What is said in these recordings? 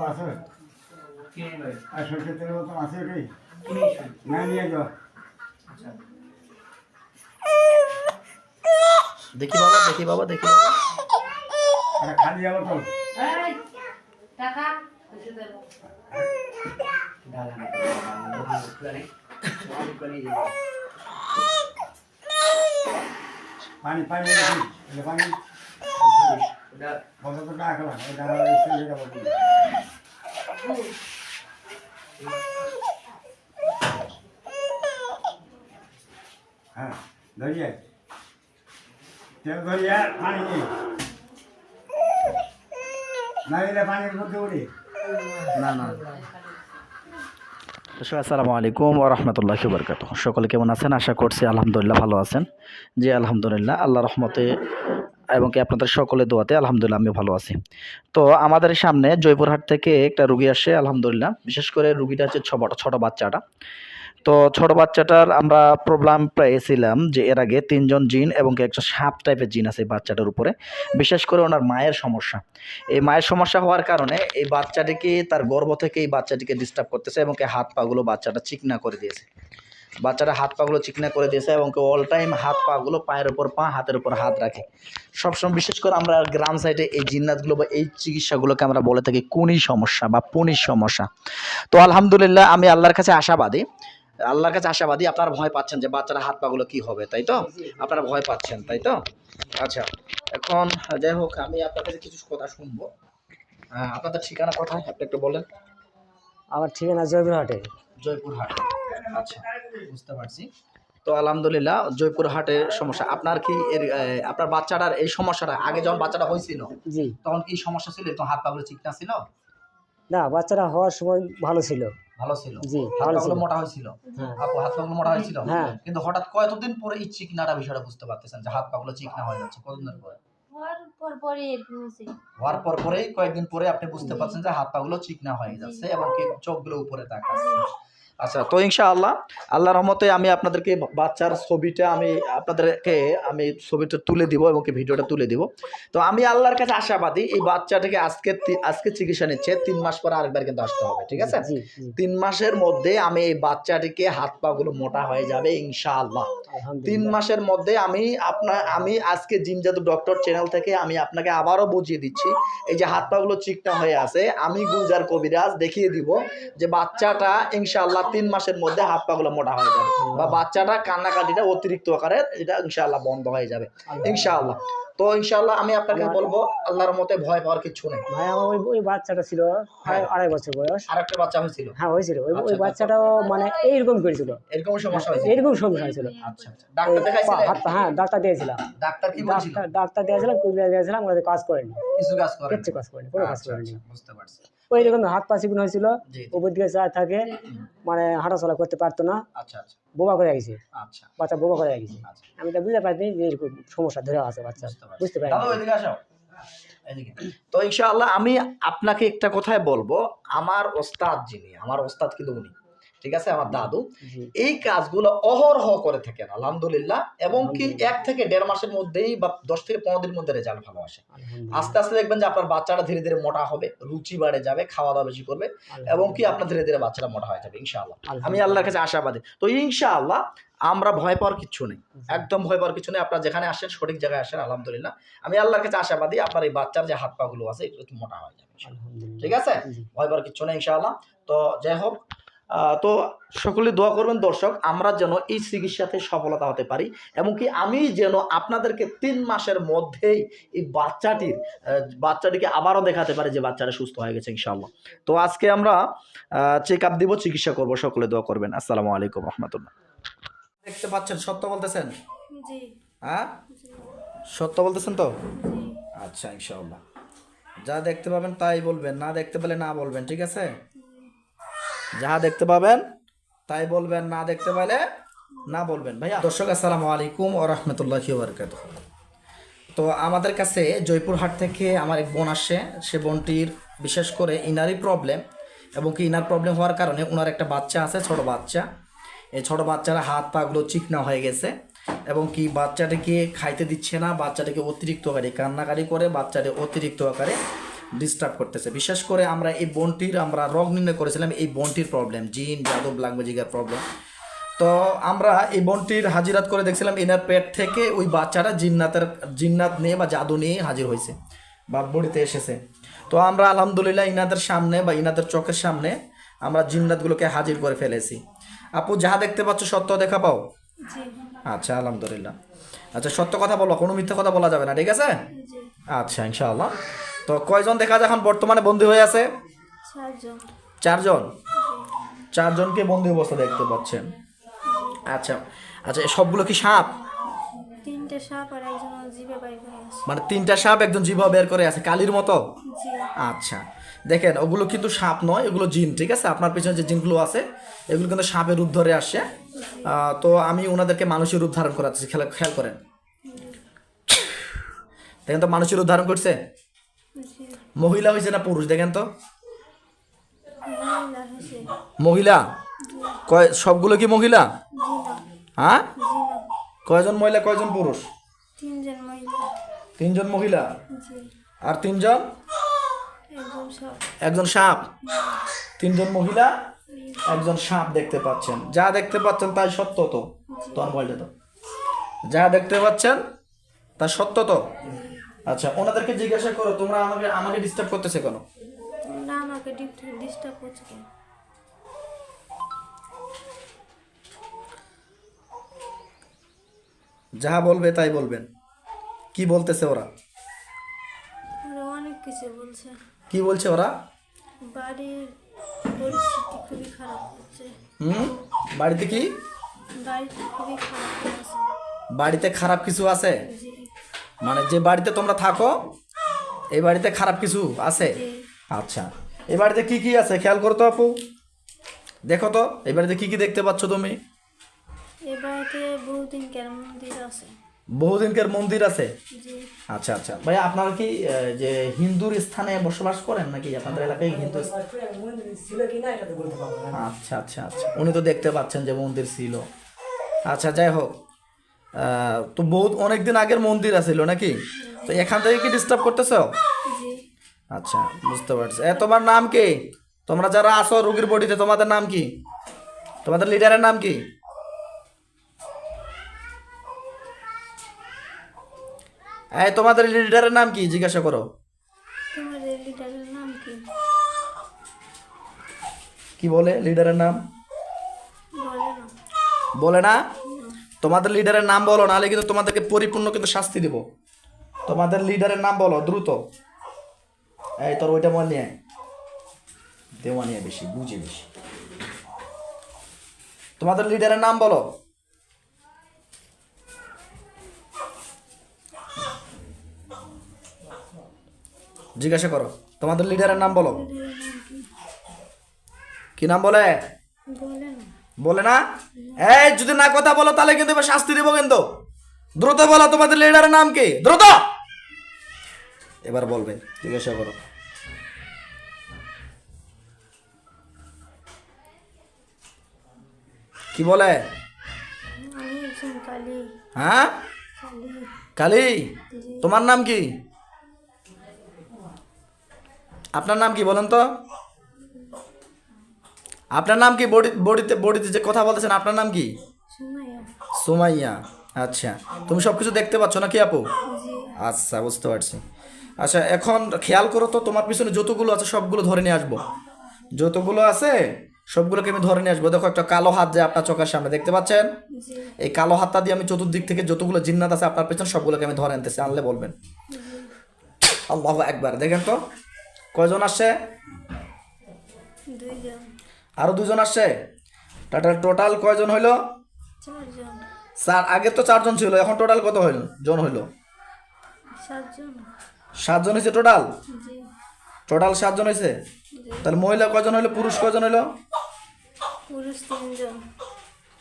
আছে আর সরষের তেলের বোতল আছে রে না নিয়ে যাও দেখি বাবা দেখি বাবা দেখি বাবা আরে খালি যাবো তো টাকা পানি পানি এটা পানি বন্ধ তো না খেলাম এটা স্কুলে যাবো হ্যাঁ ধরিয়ে তেল ধরিয়ে পানি নিয়ে না এলে পানির মধ্যে উঠে না না দর্শক আসসালামু আলাইকুম ওয়া রাহমাতুল্লাহি ওয়া বারাকাতুহু। সকলে কেমন আছেন? আশা করছি আলহামদুলিল্লাহ ভালো আছেন। জি আলহামদুলিল্লাহ আল্লাহর রহমতে এবং কি আপনাদের সকলের দোয়াতে আলহামদুলিল্লাহ আমি ভালো আছি। তো আমাদের সামনে জয়পুরহাট থেকে একটা রুগী আসে আলহামদুলিল্লাহ। বিশেষ করে রুগীটা হচ্ছে ছোট বাচ্চাটা। তো ছোট বাচ্চাটার আমরা প্রবলেম পেয়েছিলাম যে এর আগে 3 জন জিন এবং কি একটা সাপ টাইপের জিন আছে এই বাচ্চাটার উপরে। বিশেষ করে ওনার মায়ের সমস্যা। এই মায়ের সমস্যা হওয়ার কারণে এই বাচ্চাটিকে তার গর্ভ থেকে এই বাচ্চাটিকে ডিস্টার্ব করতেছে এবং কি হাত পাগুলো বাচ্চাটা চিকনা করে দিয়েছে। বাচ্চাটা হাত পাগুলো চিকনা করে দিয়েছে এবং কি অল টাইম হাত পাগুলো পায়ের উপর পা হাতের উপর হাত রাখে। সবসময় বিশেষ করে আমরা গ্রাম সাইডে এই জিন্নাতগুলো বা এই চিকিৎসাগুলোকে আমরা বলে থাকি কুনি সমস্যা বা পুনির সমস্যা। তো আলহামদুলিল্লাহ আমি আল্লাহর কাছে আশাবাদী আপনারা ভয় পাচ্ছেন যে বাচ্চারা হাত পাগুলো কি হবে, তাই তো? আপনারা ভয় পাচ্ছেন, তাই তো? আচ্ছা, এখন যাই হোক আমি আপনার কাছে কিছু কথা শুনবো। আপনাদের ঠিকানা কোথায় আপনি একটু বলেন। আমার ঠিকানা জয়পুরহাটে। জয়পুরহাট, আচ্ছা বুঝতে পারছি। তো আলহামদুলিল্লাহ জয়পুরহাটের সমস্যা আপনার কি আপনার বাচ্চাটার এই সমস্যাটা আগে যখন বাচ্চাটা হয়েছিল জি তখন কি সমস্যা ছিল? তো হাত পাগুলো চিকনা ছিল? না, বাচ্চারা হওয়ার সময় ভালো ছিল। ভালো ছিল, জি হাত ভালো পাগুলো ছিল। মোটা হয়েছিল। হ্যাঁ আপু হাত পাগুলো মোটা হয়েছিল, হ্যাঁ কিন্তু হঠাৎ কতদিন পরে এই চিকনাটা বিষয়টা বুঝতে পারতেছেন যে হাত পাগুলো চিকনা হয়ে যাচ্ছে? কতদিন পরে? হওয়ার পর পরেই কয়েকদিন পরে আপনি বুঝতে পারছেন যে হাত পাগুলো চিকনা হয়ে যাচ্ছে এবং কি চোখগুলো উপরে তাকাচ্ছে। আচ্ছা, তো ইনশাআল্লাহ আল্লাহর রহমতে আমি আপনাদেরকে বাচ্চার ছবিটা আমি ছবিটা তুলে দিব এবং কি ভিডিওটা তুলে দিব। তো আমি আল্লাহর কাছে আশাবাদী এই বাচ্চাটাকে আজকে চিকিৎসা নিচ্ছে, 3 মাস পরে আরেকবার কিন্তু আসতে হবে, ঠিক আছে? জি জি 3 মাসের মধ্যে আমি এই বাচ্চাটিকে হাত পাগুলো মোটা হয়ে যাবে ইনশাআল্লাহ। 3 আলহামদুলিল্লাহ। মাসের মধ্যে আমি আজকে জিন জাদু ডক্টর চ্যানেল থেকে আমি আপনাকে আবারও বুঝিয়ে দিচ্ছি এই যে হাত পাগুলো চিকনা হয়ে আছে, আমি গুলজার কবিরাজ দেখিয়ে দিব যে বাচ্চাটা ইনশাআল্লাহ 3 মাসের মধ্যে হাত পাগুলো মোটা হয়ে যাবে বা বাচ্চাটা কান্নাকাটিটা অতিরিক্ত আকারে এটা ইনশাআল্লাহ বন্ধ হয়ে যাবে ইনশাআল্লাহ। তো ইনশাআল্লাহ আমি আপনাকে বলবো আল্লাহর মতে ভয় পাওয়ার কিছু নেই। ভাই আমার ওই বাচ্চাটা ছিল আড়াই বছর বয়স। আরেকটা বাচ্চা হয়েছিল? হ্যাঁ হয়েছিল। ওই আচ্ছা, বাচ্চাটাও মানে এইরকম করেছিল, এরকম সমস্যা হয়েছিল? এরকম সমস্যা হয়েছিল। আচ্ছা আচ্ছা, ডাক্তার দেখাইছিলেন? হ্যাঁ ডাক্তার দিয়েছিলাম। ডাক্তার কি বলছিল? ডাক্তার দিয়েছিলাম, কুবিরাজ দিয়েছিলাম, ওদের কাজ করেনি, কিছু কাজ করেন? কিচ্ছু কাজ করেনি, কোনো কাজ আচ্ছা করেনি। আচ্ছা, বুঝতে পারছি। ওই রকম হাত পা চিকন হয়েছিল, জি উপর দিকে চায় থাকে, মানে হাঁটাচলা করতে পারতো না, আচ্ছা আচ্ছা বোবা করে গেছে, আচ্ছা বাচ্চা বোবা করে গেছে। আচ্ছা, আমি তো বুঝতে পারিনি যে এরকম সমস্যা ধরে আছে বাচ্চা, বুঝতে পারি। দাদা এদিকে আসো, এদিকে। তো ইনশাআল্লাহ আমি আপনাকে একটা কথাই বলবো, আমার ওস্তাদ কিন্তু উনি, ঠিক আছে, আমার দাদু এই কাজগুলো অহরহ করে থাকেন আলহামদুলিল্লাহ, এবং কি 1 থেকে 1.5 মাসের মধ্যেই বা 10 থেকে 15 দিনের মধ্যে রেজাল্ট ভালো আসে। আস্তে আস্তে দেখবেন যে আপনার বাচ্চাটা ধীরে ধীরে মোটা হবে, রুচি বাড়ে যাবে, খাওয়া দাওয়া বেশি করবে এবং কি আপনার ধীরে ধীরে বাচ্চাটা মোটা হয়ে যাবে ইনশাআল্লাহ। আমি আল্লাহর কাছে আশাবাদী। তো ইনশাআল্লাহ আমরা ভয় পাওয়ার কিছু নেই, একদম ভয় পাওয়ার কিছু নেই। আপনারা যেখানে আসেন সঠিক জায়গায় আসেন আলহামদুলিল্লাহ। আমি আল্লাহর কাছে আশাবাদী আপনার এই বাচ্চার যে হাত পা গুলো আছে এগুলো একটু মোটা হয়ে যাবে, ঠিক আছে? ভয় পাওয়ার কিছু নেই ইনশাআল্লাহ। তো যাই হোক, তো সকলে দোয়া করবেন দর্শক, আমরা যেন এই চিকিৎসাতে সফলতা হতে পারি এবং কি আমি যেন আপনাদেরকে 3 মাসের মধ্যেই এই বাচ্চাটিকে আবারও দেখাতে পারি যে বাচ্চাটা সুস্থ হয়ে গেছে ইনশাআল্লাহ। তো আজকে আমরা চেক আপ দিব, চিকিৎসা করব, সকলে দোয়া করবেন। আসসালামু আলাইকুম রহমতুল্লাহ। দেখতে পাচ্ছেন, সত্য বলতেছেন? জি হ্যাঁ সত্য বলতেছেন তো? আচ্ছা ইনশাআল্লাহ, যা দেখতে পাবেন তাই বলবেন, না দেখতে পেলে না বলবেন, ঠিক আছে? যা দেখতে পাবেন তাই বলবেন, না দেখতে পেলে না বলবেন। ভাইয়া দর্শক আসসালামু আলাইকুম ওয়া রাহমাতুল্লাহি ওয়া বারাকাতুহু। তো আমাদের কাছে জয়পুরহাট থেকে আমার এক বোন আসে, সে বোনটির বিশেষ করে ইনারই প্রবলেম এবং কি ইনার প্রবলেম হওয়ার কারণে ওনার একটা বাচ্চা আছে, ছোট বাচ্চা। এই ছোট বাচ্চারা হাত পাগুলো চিকনা হয়ে গেছে এবং কি বাচ্চাটাকে খাইতে দিচ্ছে না, বাচ্চাটাকে অতিরিক্ত আকারে কান্নাকারি করে, বাচ্চাটা অতিরিক্ত আকারে ডিস্টার্ব করতেছে। বিশেষ করে আমরা এই বোনটির আমরা রোগ নির্ণয় করেছিলাম, এই বোনটির প্রবলেম জিন জাদু ব্ল্যাক ম্যাজিকের প্রবলেম। তো আমরা এই বোনটির হাজিরাত করে দেখছিলাম এনার পেট থেকে ওই বাচ্চাটা জিন্নাত নিয়ে বা জাদু নিয়ে হাজির হয়েছে বা বডিতে এসেছে। তো আমরা আলহামদুলিল্লাহ ইনাদের সামনে বা ইনাদের চোখের সামনে আমরা জিন্নাতগুলোকে হাজির করে ফেলেছি। আপু যাহা দেখতে পাচ্ছ সত্য দেখা পাও? জি আচ্ছা আলহামদুলিল্লাহ। আচ্ছা সত্য কথা বলো, কোনো মিথ্যা কথা বলা যাবে না, ঠিক আছে? জি আচ্ছা ইনশাআল্লাহ। তো কয়জন দেখা যায় এখন বর্তমানে বন্দী হয়ে আছে? 4 জন। 4 জন। 4 জনকে বন্দী অবস্থা দেখতে পাচ্ছেন। আচ্ছা আচ্ছা, সবগুলো কি সাপ? 3টে সাপ আর একজন জিভে বাইর করে আছে। মানে 3টা সাপ একজন জিভা বের করে আছে কালির মতো? জি আচ্ছা দেখেন, ওগুলো কিন্তু সাপ নয়, এগুলো জিন, ঠিক আছে? আপনার পিছনে যে জিনগুলো আছে এগুলো কিন্তু সাপের রূপ ধরে আসছে। তো আমি ওনাদেরকে মানুষের রূপ ধারণ করাচ্ছি, খেয়াল করেন। দেখেন তো মানুষের রূপ ধারণ করছে। জি মহিলা হয়েছে না পুরুষ দেখেন তো? মহিলা হয়েছে। মহিলা। সবগুলো কি মহিলা? জি না হ্যাঁ, জি না কয়জন মহিলা কয়জন পুরুষ? 3 জন মহিলা। 3 জন মহিলা জি আর 3 জন একজন সাপ। একজন সাপ। 3 জন মহিলা একজন সাপ দেখতে পাচ্ছেন। যা দেখতে পাচ্ছেন তাই সত্য তো? তোমার মোবাইলটা তো যা দেখতে পাচ্ছেন তা সত্য তো? আচ্ছা ওনাদেরকে জিজ্ঞাসা করো, তোমরা আমাকে ডিস্টার্ব করতেছে কেন? না আমাকে ডিস্টার্ব করছে কেন? যাহা বলবে তাই বলবেন। কি বলতেছে ওরা? ওরা অনেক কিছু বলছে। কি বলছে ওরা? বাড়ির পরিস্থিতি খুবই খারাপ হচ্ছে। বাড়িতে কি? বাড়িতে খুবই খারাপ আছে। বাড়িতে খারাপ কিছু আছে? জি মানে যে বাড়িতে তোমরা থাকো এই বাড়িতে খারাপ কিছু আছে? জি আচ্ছা এই বাড়িতে কি কি আছে খেয়াল করো তো আপু, দেখো তো এই বাড়িতে কি কি দেখতে পাচ্ছ তুমি? এ বাড়িতে বহুদিনকার মন্দির আছে। বহুদিনকার মন্দির আছে? জি আচ্ছা আচ্ছা ভাই, আপনারা কি যে হিন্দুর স্থানে বসবাস করেন নাকি আপনাদের এলাকায় হিন্দু? ছিল কি না এটা তো বলতে পারবো না। আচ্ছা আচ্ছা আচ্ছা, উনি তো দেখতে পাচ্ছেন যে মন্দির ছিল। আচ্ছা যাই হোক, তো বহুত অনেকদিন আগের মন্দির আছিল নাকি? তো এখান থেকে কি ডিস্টার্ব করতেছো? জি আচ্ছা বুঝতে পারছি। তোমার নাম কি? তোমরা যারা আসো রোগীর বডিতে তোমাদের নাম কি? তোমাদের লিডারের নাম কি? তোমাদের লিডারের নাম কি জিজ্ঞাসা করো। তোমাদের লিডারের নাম কি? কি বলে লিডারের নাম? বলে না। বলে না? তোমাদের লিডারের নাম বলো, নাহলে কিন্তু তোমাদেরকে পরিপূর্ণ কিন্তু শাস্তি দিব। তোমাদের লিডারের নাম বলো দ্রুত। তোর ওইটা মনে নিয়ে দেওয়া নিয়ে বেশি বুঝে বেশি। তোমাদের লিডারের নাম বলো। জিজ্ঞাসা করো তোমাদের লিডারের নাম বলো। কি নাম বলে? বলে না। বলে না? যদি না কথা বলো তাহলে কিন্তু এবার শাস্তি দিব কিন্তু। দ্রুত বলো তোমাদের লিডারের নাম কি, দ্রুত। এবার বলবে, জিজ্ঞাসা করো। কি বলে? আমি একজন কালী। হ্যাঁ কালী। কালী। জি তোমার নাম কি? আপনার নাম কি বলেন তো? আপনার নাম কি? বডিতে যে কথা বলতেছেন আপনার নাম কি? সুমাইয়া। সুমাইয়া। আচ্ছা তুমি সবকিছু দেখতে পাচ্ছ নাকি আপু? জি আচ্ছা বুঝতে পারছি। আচ্ছা এখন খেয়াল করো তো, তোমার পিছনে যতগুলো আছে সবগুলো ধরে নিয়ে আসবো। যতগুলো আছে সবগুলোকে আমি ধরে নিয়ে আসবো। দেখো একটা কালো হাত যে আপনার চোখের সামনে দেখতে পাচ্ছেন, জি এই কালো হাতটা দিয়ে আমি চতুর্দিক থেকে যতগুলো জিন্নাত আছে আপনার পেছনে সবগুলোকে আমি ধরে আনতেছি। আনলে বলবেন আল্লাহু আকবার। দেখেন তো কয়জন আসছে? 2 জন। আরো 2 জন আসছে। টোটাল কয়জন হইলো? 4 জন। আগে তো 4 জন ছিল, এখন টোটাল কত হইল জন হইলো? 7 জন। 7 জন হয়েছে টোটাল। জি টোটাল 7 জন হয়েছে। জি তাহলে মহিলা কয়জন হইলো, পুরুষ কয়জন হইলো? পুরুষ 3 জন।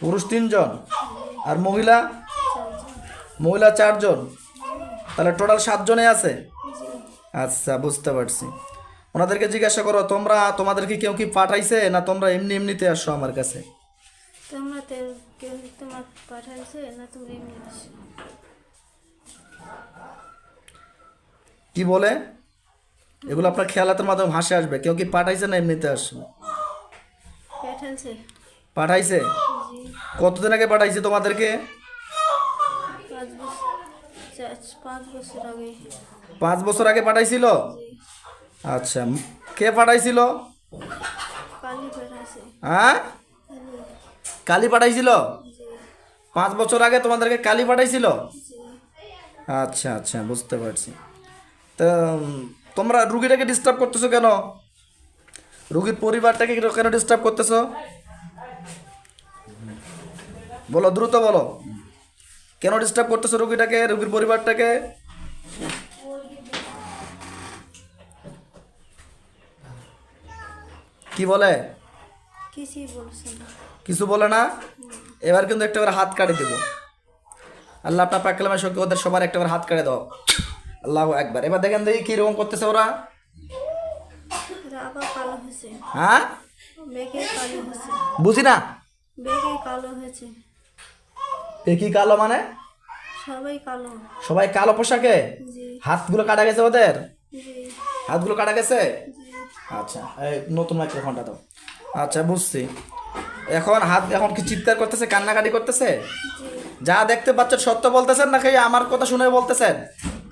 পুরুষ 3 জন আর মহিলা 4 জন। মহিলা 4 জন। তাহলে টোটাল 7 জনে আছে। জি আচ্ছা বুঝতে পারছি। ওনাদেরকে জিজ্ঞাসা করো তোমাদেরকে কেউ কি পাঠাইছে না তোমরা এমনি এমনিতে আসছো আমার কাছে? তোমরা তো কেউ তোমার পাঠাইছে না তুমি এমনি আসো? কি বলে? এগুলো আপনার খেয়ালাতের মাধ্যমে হাসে আসবে। কেউ কি পাঠাইছে না এমনিতে আসবে? পাঠাইছে। পাঠাইছে? জি। কতদিন আগে পাঠাইছে তোমাদেরকে? 5 বছর আগে। 5 বছর আগে পাঠাইছিল? জি। আচ্ছা, কে পাঠাইছিল? কালি পাঠাইছে। হ্যাঁ, কালি। কালি পাঠাইছিল? জি। 5 বছর আগে তোমাদেরকে কালি পাঠাইছিল? জি। আচ্ছা আচ্ছা, বুঝতে পারছি। তো তোমরা রুগীটাকে ডিস্টার্ব করতেছো কেন? রুগীর পরিবারটাকে কেন ডিস্টার্ব করতেছো? বলো, দ্রুত বলো, কেন ডিস্টার্ব করতেছো রুগীটাকে, রুগীর পরিবারটাকে? কি বলে? কিছুই বলছে না। কিছু বলে না? এবার কিন্তু একটা করে হাত কাটে দেবো। আল্লাহ আপনার পাক কালামের শক্তি ওদের সবার একটা করে হাত কাটে দাও। আল্লাহু আকবার। এবার দেখেন দেখি কিরকম করতেছে ওরা। এরা আবার কালো হয়েছে। হ্যাঁ, বেগে কালো হয়েছে। বুঝি না। বেগে কালো হয়েছে। এ কি কালো মানে? সবাই কালো। সবাই কালো পোশাকে? জি। হাতগুলো কাটা গেছে ওদের? জি। হাতগুলো কাটা গেছে? জি। আচ্ছা, এই নতুন মাইক্রোফোনটা দাও। আচ্ছা, বুঝছি। এখন কি চিৎকার করতেছে, কান্নাকাটি করতেছে? জি। যা দেখতে পাচ্ছেন সত্য বলতেছেন নাকি আমার কথা শুনে বলতেছেন?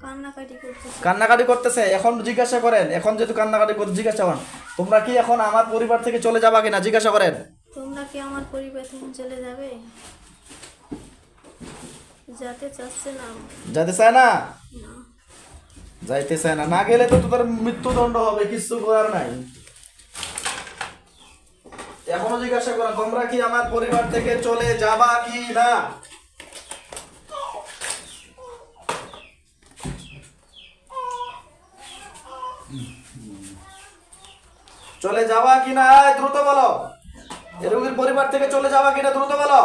কান্নাকাটি করতেছে। কান্নাকাটি করতেছে। এখন জিজ্ঞাসা করেন, এখন যেহেতু কান্নাকাটি করতে, জিজ্ঞাসা করেন তোমরা কি এখন আমার পরিবার থেকে চলে যাবা কিনা, জিজ্ঞাসা করেন। তোমরা কি আমার পরিবার থেকে চলে যাবে? যেতে চাচ্ছে না। যাইতে চায় না? না। যাইতে চায় না। না গেলে তো তোদের মৃত্যুদণ্ড হবে, কিছু করার নাই। এখনো জিজ্ঞাসা করেন তোমরা কি আমার পরিবার থেকে চলে যাবা কি না? চলে যাবা কিনা, দ্রুত বলো। এ রোগীর পরিবার থেকে চলে যাবা কিনা, দ্রুত বলো।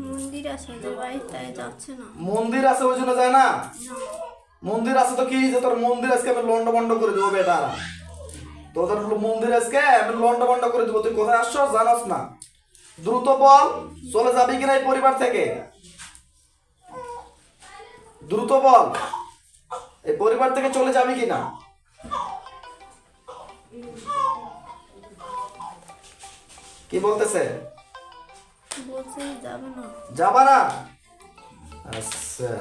মন্দির আছে যে বাড়ি, তাই যাচ্ছে না। মন্দির আছে ওই জন্য যায় না? মন্দির আছে তো কি, যে তোর মন্দির আজকে আমি লন্ড বন্ড করে দেবো বেটা। তোদের মন্দির আজকে আমি লন্ড বন্ড করে দেবো। তুই কোথায় আসছো জানাস না? দ্রুত বল, চলে যাবি কিনা এই পরিবার থেকে? দ্রুত বল, এই পরিবার থেকে চলে যাবি কিনা? কি বলতেছে? বলছে যাবে না। যাবা না? আচ্ছা,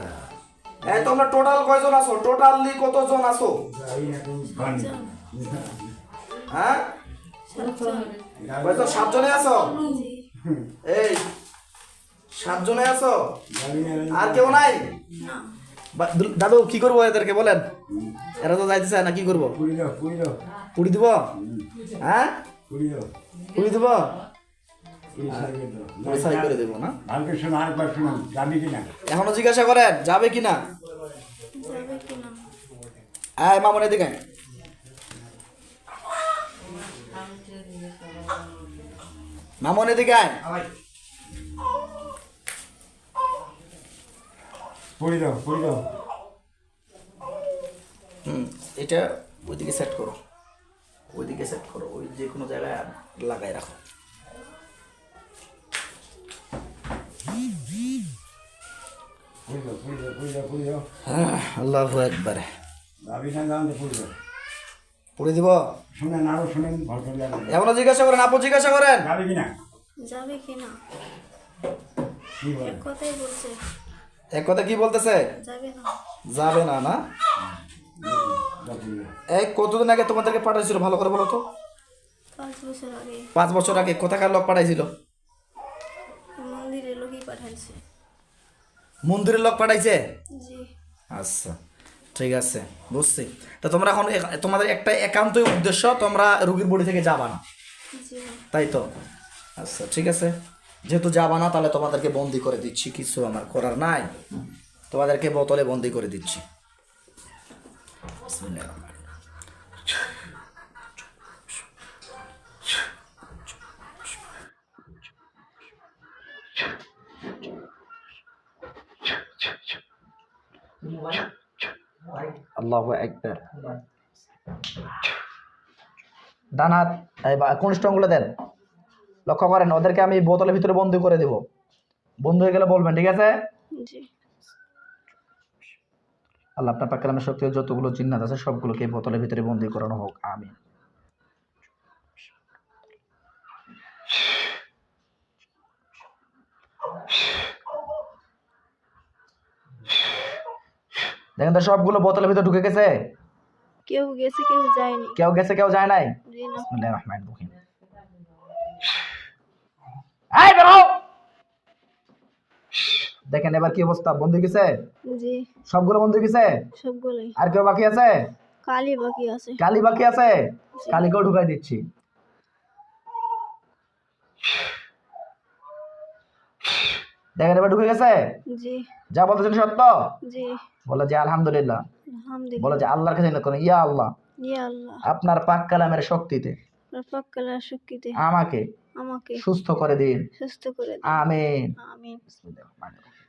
এই তোমরা টোটাল কয়জন আছো? টোটালি কতজন আছো? সাতজন। হ্যাঁ, সাতজন। কয়জন? 7 জনে আছো? জি। এই 7 জনে আছো? আর কেউ নাই? না। দাদু কি করবো এদেরকে বলেন? এরা তো যাইতে চায় না, কি করবো? পুড়ি দিব? হ্যাঁ, পুড়ি দিব? সাই করে দেবো না? এখনো জিজ্ঞাসা করেন যাবে কিনা? যাবে কি না? আয় মামুন এদিকে আয়। মামুন এদিকে আয়। এটা ওইদিকে সেট করো, ওইদিকে সেট করো, ওই যে কোনো জায়গায় লাগাই রাখো। আল্লাহু আকবার। পুড়ে দিব? এখনো জিজ্ঞাসা করেন, আপু জিজ্ঞাসা করেন যাবে কি না? এক কথাই বলছে এক কথা কি বলতেছে? যাবে না। যাবে না? না, এই কতদিন আগে তোমাদেরকে পাঠাইছিল ভালো করে বলো তো? 5 বছর আগে। 5 বছর আগে কোথাকার লোক পাঠাইছিল? মন্দিরে লোকই পাঠাইছে। মন্দিরের লোক পাঠাইছে? জি। আচ্ছা, ঠিক আছে, বুঝছি। তো তোমরা এখন তোমাদের একটা একান্তই উদ্দেশ্য, তোমরা রুগীর বডি থেকে যাবা না, জি। তাই তো? আচ্ছা, ঠিক আছে। যেহেতু যাবা না, তাহলে তোমাদেরকে বন্দি করে দিচ্ছি, কিছু আমার করার নাই। তোমাদেরকে বোতলে বন্দি করে দিচ্ছি। বিসমিল্লাহির রহমানির রহিম। আল্লাহু আকবার। ডান হাত কনিষ্ঠ আঙ্গুলে দেন। লক্ষ্য করেন, ওদেরকে আমি বোতলের ভিতরে বন্দি করে দেব। বন্ধ হয়ে গেলে বলবেন, ঠিক আছে? জি। আল্লাহ আপনার পাক কালামের শক্তি যতগুলো জিন্নাত আছে সবগুলোকে এই বোতলের ভিতরে বন্দী করানো হোক, আমিন। দেখেন তো সবগুলো বোতলের ভিতরে ঢুকে গেছে। কেউ গেছে কেউ যায়নি। কেউ গেছে কেউ যায় নাই। জি না। বিসমিল্লাহির রহমানির রহিম। এই বেরো। দেখেন এবার কি অবস্থা, বন্ধ হয়ে গেছে। জি সবগুলো বন্ধ হয়ে গেছে। সবগুলোই। আর কেউ বাকি আছে? কালি বাকি আছে। কালি বাকি আছে, কালিকেও ঢুকাই দিচ্ছি। দেখেন এবার ঢুকে গেছে। জি যা বলতেছেন সত্য। জি বলে যে আলহামদুলিল্লাহ। আলহামদুলিল্লাহ। বলে যে আল্লাহর কাছে নিয়ে ইয়া আল্লাহ, ইয়া আল্লাহ, আপনার পাক কালামের শক্তিতে আপনার পাক কালামের শক্তিতে আমাকে আমাকে সুস্থ করে দিন, সুস্থ করে দিন। আমিন। আমিন। বিসমিল্লাহির রহমানির রহিম।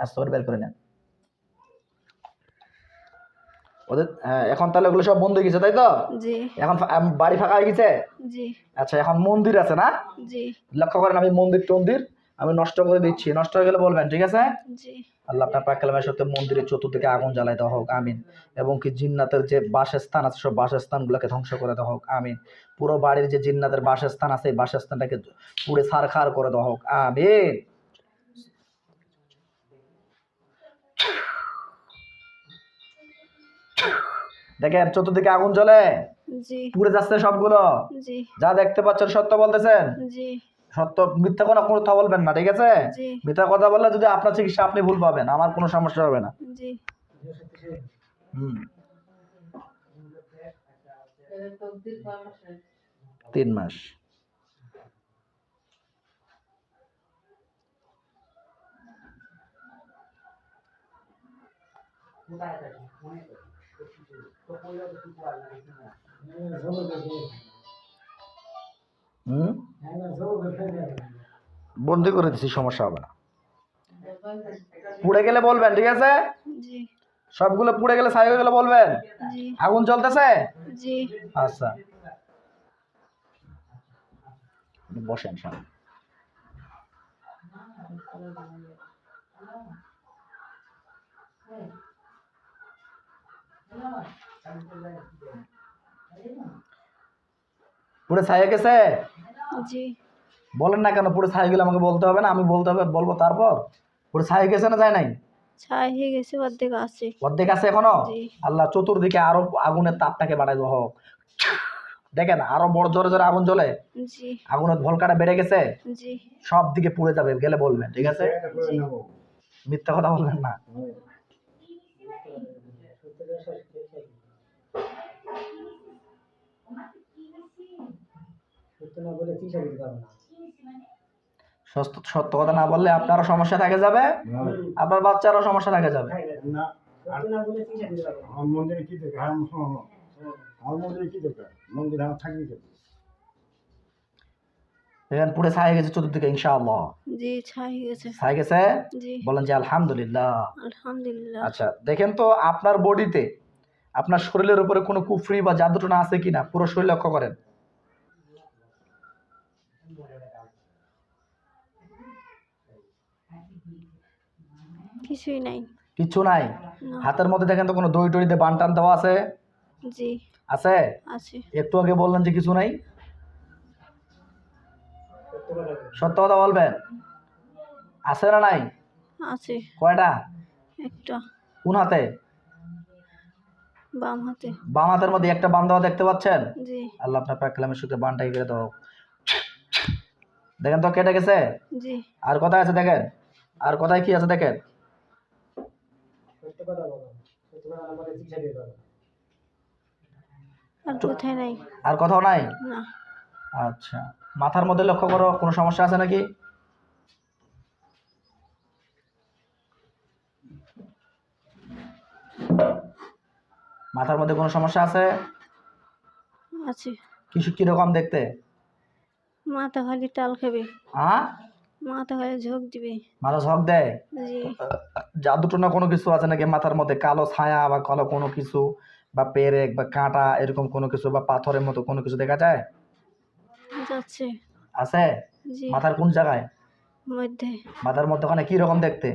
আস্তে বের করে নেন ওদের। এখন তাহলে ওগুলো সব বন্ধ হয়ে গেছে তাই তো? জি এখন বাড়ি ফাঁকা হয়ে গেছে। জি আচ্ছা এখন মন্দির আছে না? জি লক্ষ্য করেন আমি মন্দির আমি নষ্ট করে দিচ্ছি, নষ্ট হয়ে গেলে বলবেন, ঠিক আছে? জি আল্লাহ আপনার পাক কালামের সাথে মন্দিরের চতুর্দিকে আগুন জ্বালাই দেওয়া হোক, আমিন। এবং কি জিন্নাতের যে বাসস্থান আছে সব বাসস্থানগুলোকে ধ্বংস করে দেওয়া হোক, আমিন। পুরো বাড়ির যে জিন্নাতের বাসস্থান আছে এই বাসস্থানটাকে পুড়ে ছারখার করে দেওয়া হোক, আমিন। দেখেন চতুর্দিকে আগুন জ্বলে জি পুড়ে যাচ্ছে সবগুলো। জি যা দেখতে পাচ্ছেন সত্য বলতেছেন। জি সত্য, মিথ্যা কোনো কথা বলবেন না, ঠিক আছে? জি মিথ্যা কথা বললে যদি আপনার চিকিৎসা আপনি ভুল পাবেন, আমার কোনো সমস্যা হবে না। জি। হুম 3 মাস। হুম বন্দি করে দিচ্ছি, সমস্যা হবে না। পুড়ে গেলে বলবেন, ঠিক আছে? জি সবগুলো পুড়ে গেলে ছাই হয়ে গেলে বলবেন। জি আগুন জ্বলতেছে। জি আচ্ছা বসেন সামনে। পুরো ছাই হয়ে গেছে। জি। বলেন না কেন পুরো ছাই গেলে আমাকে বলতে হবে না, আমি বলবো তারপর। পুরো ছাই গেছে না যায় নাই? ছাই হয়ে গেছে, অর্ধেক আছে। অর্ধেক আছে এখনো। জি আল্লাহ চতুর্দিকে আরো আগুনের তাপটাকে বাড়াই দেওয়া হোক। দেখেন আরো বড় জোরে জোরে আগুন জ্বলে, জি আগুনের ভলকাটা বেড়ে গেছে, জি সব দিকে পুড়ে যাবে, গেলে বলবেন, ঠিক আছে? মিথ্যা কথা বলবেন না। সত্য কথা না বললে আপনারও সমস্যা থাকে যাবে, আপনার বাচ্চারও সমস্যা থাকে যাবে। না আমার মন্দিরে কি দরকার? আমার মন্দিরে কি দরকার? মন্দির আমার থাকবে কেন? দেখেন পুরো ছাই গেছে চতুর্দিকে, ইনশাআল্লাহ। জি ছাই হয়ে গেছে। ছাই গেছে। জি বলেন যে আলহামদুলিল্লাহ। আলহামদুলিল্লাহ। আচ্ছা দেখেন তো আপনার বডিতে, আপনার শরীরের উপরে কোনো কুফরি বা জাদুটনা আছে কিনা পুরো শরীর লক্ষ্য করেন। কিছুই নাই। কিচ্ছু নাই। না। হাতের মধ্যে দেখেন তো কোনো দড়ি টড়িতে বান টান দেওয়া আছে? জি আছে। আছে। একটু আগে বললেন যে কিছু নাই। সত্য কথা বলবেন, আছে না নাই? আছে। কয়টা? একটা। কোন হাতে? বাম হাতে। বাম হাতের মধ্যে একটা বান দেওয়া দেখতে পাচ্ছেন? জি আল্লাহ আপনার পাক কালামের সাথে বানটাকে কেটে দাও। দেখেন তো কেটে গেছে। জি। আর কোথায় আছে দেখেন, আর কোথায় কি আছে দেখেন। আর কোথায় নাই। আর কোথাও নাই। না। আচ্ছা মাথার মধ্যে লক্ষ্য করো, কোনো সমস্যা আছে নাকি? মাথার মধ্যে কোনো সমস্যা আছে? আছে। কিছু কিরকম দেখতে? মাথা খালি টাল খাবে। হ্যাঁ মাথা খালি ঝোঁক দিবে। মাথা ঝক দেয়। জি জাদুটনা কোনো কিছু আছে নাকি মাথার মধ্যে? কালো ছায়া বা কালো কোনো কিছু, বা পেরেক বা কাঁটা এরকম কোনো কিছু, বা পাথরের মতো কোনো কিছু দেখা যায়? যাচ্ছে। আছে। জি মাথার কোন জায়গায়? মধ্যে। মাথার মধ্যে ওখানে কি রকম দেখতে?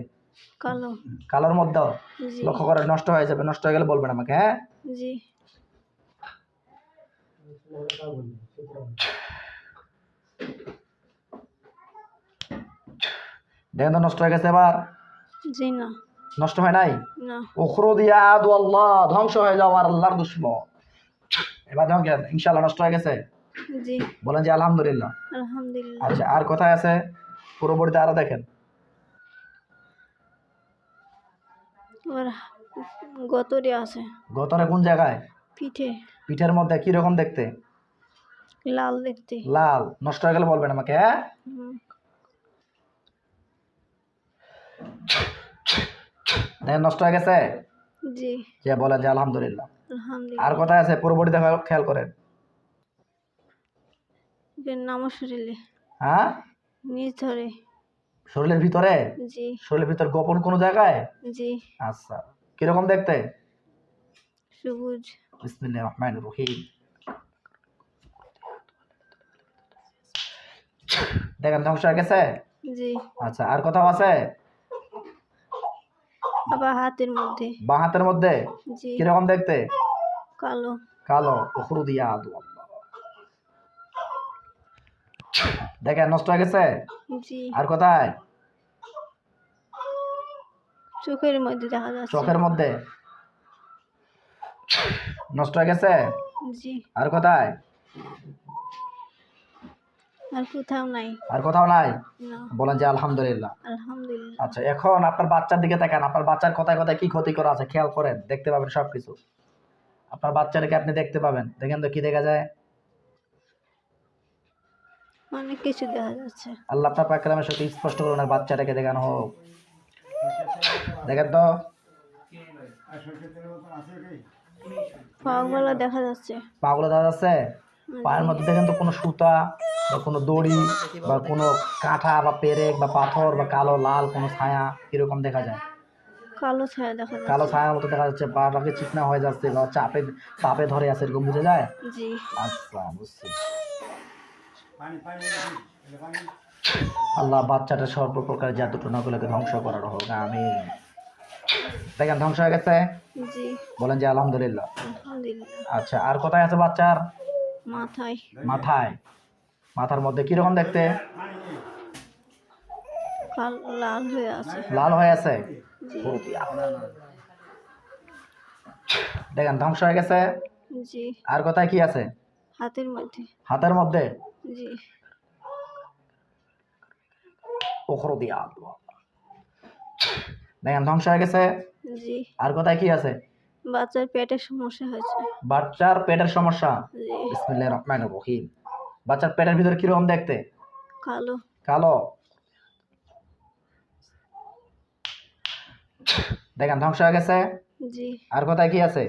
কালো। কালোর মধ্যেও জি লক্ষ্য করে, নষ্ট হয়ে যাবে, নষ্ট হয়ে গেলে বলবেন আমাকে, হ্যাঁ। জি দেখেন তো নষ্ট হয়ে গেছে এবার? জি না নষ্ট হয় নাই? না উখরুদ ইয়া আদু আল্লাহ, ধ্বংস হয়ে যাও আর আল্লাহর দুশমন। এবার দেখেন ইনশাআল্লাহ নষ্ট হয়ে গেছে। জি বলেন যে আলহামদুলিল্লাহ। আলহামদুলিল্লাহ। আচ্ছা, আর কোথায় আছে পরবর্তীতে আরো দেখেন। আবার গতরে আছে গতরে কোন জায়গায়? পিঠে, পিঠের মধ্যে কি রকম দেখতে? লাল দেখতে। লাল। নষ্ট হয়ে গেলে বলবেন আমাকে, হ্যাঁ। হুম, দেখেন নষ্ট হয়ে গেছে। জি যে বলেন যে আলহামদুলিল্লাহ। আর আলহামদুলিল্লাহ। কোথায় আছে পরবর্তীতে খেয়াল করেন। নামাজ শরীরে হ্যাঁ, নিজ ধরে। শরীরের ভিতরে? জি শরীরের ভিতর গোপন কোন জায়গায়? জি আচ্ছা, কিরকম দেখতে? সবুজ। বিসমিল্লাহির রহমানির রহিম। দেখেন ধ্বংস হয়ে গেছে। জি আচ্ছা, আর কোথাও আছে? আবার হাতের মধ্যে। বাঁ হাতের মধ্যে জি কিরকম দেখতে? কালো। কালো। উখরুদ ইয়া আদু আল্লাহ। দেখেন নষ্ট হয়ে গেছে। জি আর কোথায়? চোখের মধ্যে দেখা যাচ্ছে। চোখের মধ্যে নষ্ট হয়ে গেছে। জি আর কোথায়? আর কোথাও নাই। আর কোথাও নাই? না বলেন যে আলহামদুলিল্লাহ। আলহামদুলিল্লাহ। আচ্ছা, এখন আপনার বাচ্চার দিকে তাকান। আপনার বাচ্চার কোথায় কোথায় কি ক্ষতি করা আছে খেয়াল করেন, দেখতে পাবেন সবকিছু। আপনার বাচ্চাটাকে আপনি দেখতে পাবেন। দেখেন তো কি দেখা যায়। অনেক কিছু দেখা যাচ্ছে। আল্লাহ আপনার পাকরামের সাথে স্পষ্ট করুন আর বাচ্চাটাকে দেখানো হোক। দেখেন তো। আর সরষের তেলের মতন আছে কি? পাগুলো দেখা যাচ্ছে। পাগুলো দেখা যাচ্ছে। পায়ের মধ্যে দেখেন তো কোনো সুতা বা কোনো দড়ি বা কোনো কাঁটা বা পেরেক বা পাথর বা কালো লাল কোনো ছায়া কিরকম দেখা যায়? কালো ছায়া দেখা কালো যাচ্ছে। ছায়ার মতো দেখা যাচ্ছে। পাটাকে চিকনা হয়ে যাচ্ছে বা চাপে চাপে ধরে আছে, এরকম বুঝা যায়। জি আচ্ছা, বুঝছি। পানি পানি এটা পানি আল্লাহ বাচ্চাটা সর্বপ্রকার জাদুটনাগুলোকে ধ্বংস করার হোক, আমিন। দেখেন ধ্বংস হয়ে গেছে। জি বলেন যে আলহামদুলিল্লাহ। আলহামদুলিল্লাহ। আচ্ছা, আর কোথায় আছে বাচ্চার? মাথায় মাথায়। মাথার মধ্যে কিরকম দেখতে? লাল হয়ে আছে। লাল হয়ে আছে। জি দেখেন ধ্বংস হয়ে গেছে। জি আর কোথায় কি আছে? হাতের মধ্যে। হাতের মধ্যে জি উখরুদিয়া। দেখেন ধ্বংস হয়ে গেছে। জি আর কোথায় কি আছে? বাচ্চার পেটের সমস্যা হয়েছে। বাচ্চার পেটের সমস্যা। জি বিসমিল্লাহির রহমানির রহিম। বাচ্চার পেটের ভিতর কিরকম দেখতে? কালো। কালো। দেখেন ধ্বংস হয়ে গেছে। জি আর কোথায় কি আছে?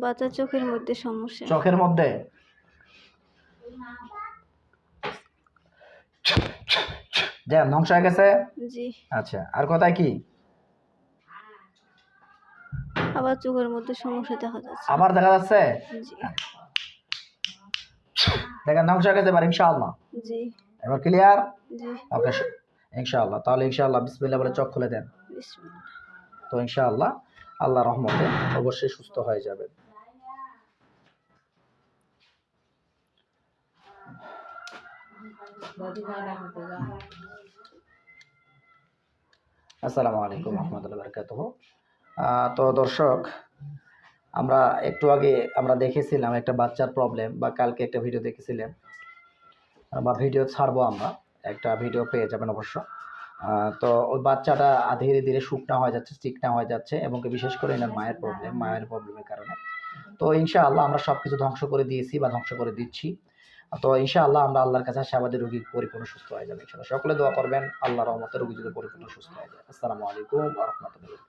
বাচ্চার চোখের মধ্যে সমস্যা। চোখের মধ্যে। দেখেন ধ্বংস হয়ে গেছে। জি আচ্ছা, আর কোথায় কি? আবার চোখের মধ্যে সমস্যা দেখা যাচ্ছে। আবার দেখা যাচ্ছে। জি দেখেন ধ্বংস হয়ে গেছে এবার ইনশাআল্লাহ। জি এবার ক্লিয়ার। জি ওকে, ইনশাআল্লাহ। তাহলে ইনশাআল্লাহ বিসমিল্লাহ বলে চোখ খুলে দেন। বিসমিল্লাহ। তো ইনশাআল্লাহ আল্লাহর রহমতে অবশ্যই সুস্থ হয়ে যাবে। আসসালামু আলাইকুম রহমতুল্লাহ বারাকাতুহু। তো দর্শক, আমরা একটু আগে আমরা দেখেছিলাম একটা বাচ্চার প্রবলেম, বা কালকে একটা ভিডিও দেখেছিলেন, বা ভিডিও ছাড়বো আমরা, একটা ভিডিও পেয়ে যাবেন অবশ্য। তো ওই বাচ্চাটা ধীরে ধীরে শুকনা হয়ে যাচ্ছে, চিকনা হয়ে যাচ্ছে, এবং বিশেষ করে এনার মায়ের প্রবলেমের কারণে। তো ইনশাআল্লাহ আমরা সব কিছু ধ্বংস করে দিয়েছি বা ধ্বংস করে দিচ্ছি। তো ইনশাআল্লাহ আমরা আল্লাহর কাছে আশাবাদী, রোগী পরিপূর্ণ সুস্থ হয়ে যাবে ইনশাআল্লাহ। সকলে দোয়া করবেন আল্লাহর রহমতে রোগী যদি পরিপূর্ণ সুস্থ হয়ে যায়। আসসালামু আলাইকুম ওয়া রাহমাতুল্লাহ।